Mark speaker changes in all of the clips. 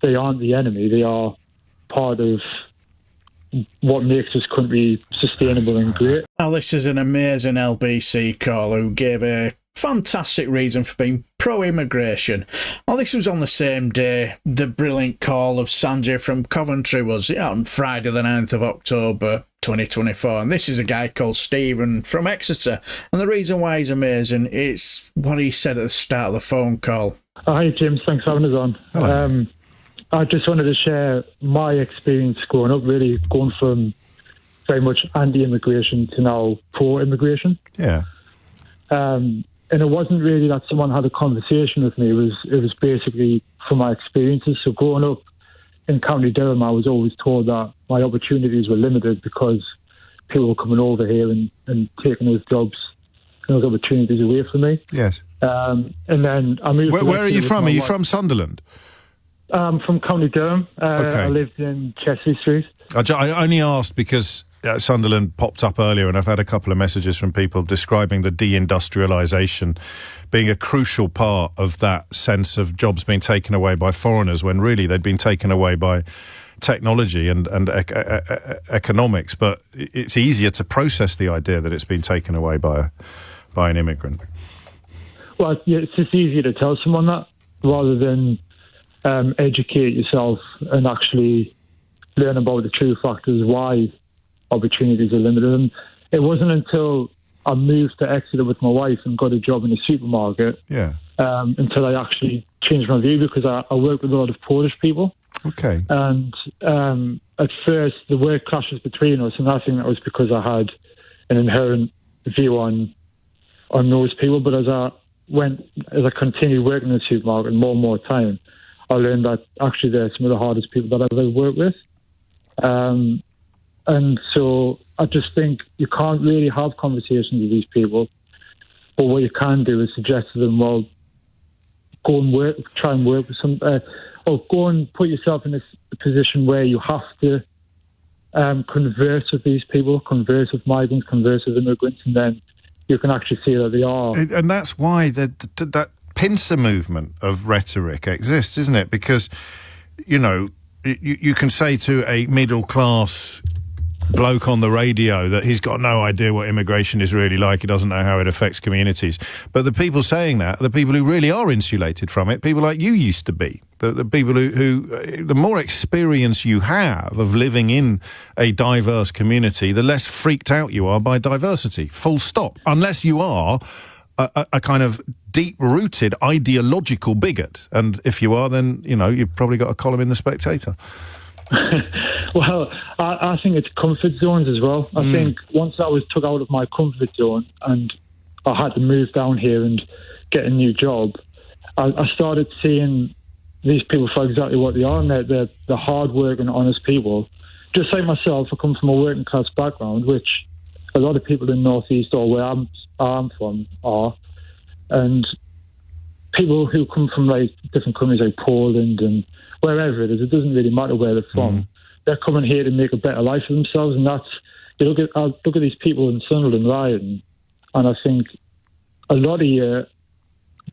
Speaker 1: they aren't the enemy. They are part of what makes this country sustainable and great.
Speaker 2: Now, this is an amazing LBC caller who gave a fantastic reason for being pro-immigration. Well, this was on the same day the brilliant call of Sanjay from Coventry was, on Friday the 9th of October 2024. And this is a guy called Stephen from Exeter. And the reason why he's amazing is what he said at the start of the phone call.
Speaker 1: Hi, James. Thanks for having us on.
Speaker 2: Hello.
Speaker 1: I just wanted to share my experience growing up, really going from very much anti-immigration to now pro-immigration.
Speaker 2: Yeah.
Speaker 1: And it wasn't really that someone had a conversation with me. It was basically from my experiences. So growing up in County Durham, I was always told that my opportunities were limited because people were coming over here and taking those jobs and those opportunities away from me.
Speaker 2: Yes.
Speaker 1: And then I moved.
Speaker 2: Where are you from? Are you from Sunderland?
Speaker 1: From County Durham.
Speaker 2: Okay.
Speaker 1: I lived in Chesley Street.
Speaker 2: I only asked because Sunderland popped up earlier, and I've had a couple of messages from people describing the deindustrialisation being a crucial part of that sense of jobs being taken away by foreigners when really they'd been taken away by technology and economics. But it's easier to process the idea that it's been taken away by an immigrant.
Speaker 1: Well, yeah, it's just easier to tell someone that rather than educate yourself and actually learn about the true factors why opportunities are limited. And it wasn't until I moved to Exeter with my wife and got a job in a supermarket until I actually changed my view, because I work with a lot of Polish people.
Speaker 2: Okay.
Speaker 1: And at first the word clashes between us, and I think that was because I had an inherent view on those people. But as I continued working in the supermarket more and more time, I learned that actually they're some of the hardest people that I've ever worked with. And so I just think you can't really have conversations with these people. But what you can do is suggest to them, well, go and work, try and work with some, or go and put yourself in a position where you have to converse with these people, converse with migrants, converse with immigrants, and then you can actually see that they are.
Speaker 2: And that's why that pincer movement of rhetoric exists, isn't it? Because, you can say to a middle-class bloke on the radio that he's got no idea what immigration is really like, he doesn't know how it affects communities. But the people saying that are the people who really are insulated from it, people like you used to be. The people who the more experience you have of living in a diverse community, the less freaked out you are by diversity, full stop. Unless you are a kind of deep-rooted ideological bigot. And if you are, then, you've probably got a column in The Spectator.
Speaker 1: Well, I think it's comfort zones as well. I think once I was took out of my comfort zone and I had to move down here and get a new job, I started seeing these people for exactly what they are, and they're hard-working, honest people. Just like myself, I come from a working-class background, which a lot of people in North East or where I'm from are. And people who come from like different countries like Poland and wherever it is, it doesn't really matter where they're from. They're coming here to make a better life for themselves, and I look at these people in Sunderland rioting, and I think a lot of you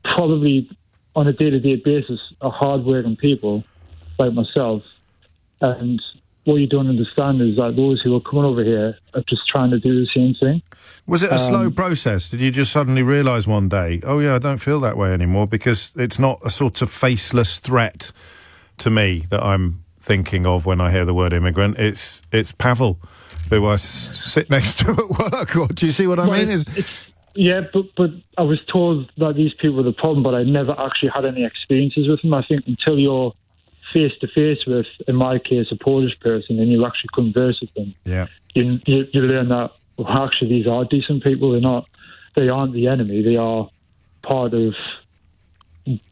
Speaker 1: probably on a day-to-day basis are hard-working people like myself, and what you don't understand is that those who are coming over here are just trying to do the same thing.
Speaker 2: Was it a slow process? Did you just suddenly realise one day, oh yeah, I don't feel that way anymore, because it's not a sort of faceless threat to me that I'm thinking of when I hear the word immigrant? It's Pavel, who I sit next to at work. Or, do you see what I mean?
Speaker 1: Yeah, but I was told that these people were the problem, but I never actually had any experiences with them. I think until you're face-to-face with, in my case, a Polish person, and you actually converse with them, you learn that, well, actually these are decent people. They aren't the enemy. They are part of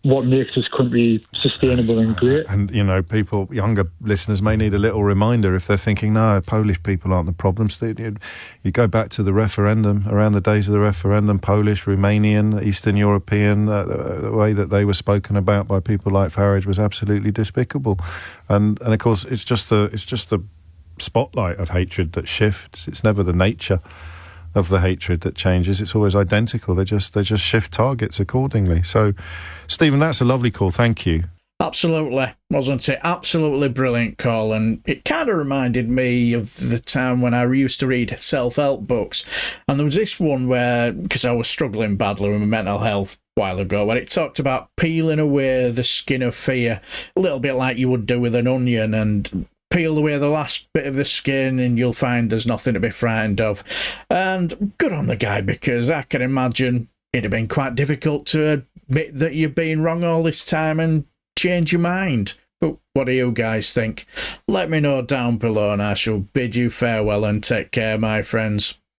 Speaker 1: what makes this country sustainable and great.
Speaker 2: And, people, younger listeners may need a little reminder if they're thinking, no, Polish people aren't the problem. You go back to the referendum, around the days of the referendum, Polish, Romanian, Eastern European, the way that they were spoken about by people like Farage was absolutely despicable. And of course, it's just the spotlight of hatred that shifts. It's never the nature of the hatred that changes. It's always identical. They just shift targets accordingly. So, Stephen, that's a lovely call. Thank you.
Speaker 3: Absolutely, wasn't it? Absolutely brilliant call, and it kind of reminded me of the time when I used to read self-help books, and there was this one where, because I was struggling badly with my mental health a while ago, where it talked about peeling away the skin of fear, a little bit like you would do with an onion, and peel away the last bit of the skin and you'll find there's nothing to be frightened of. And good on the guy, because I can imagine it'd have been quite difficult to admit that you've been wrong all this time and change your mind. But what do you guys think? Let me know down below, and I shall bid you farewell and take care, my friends.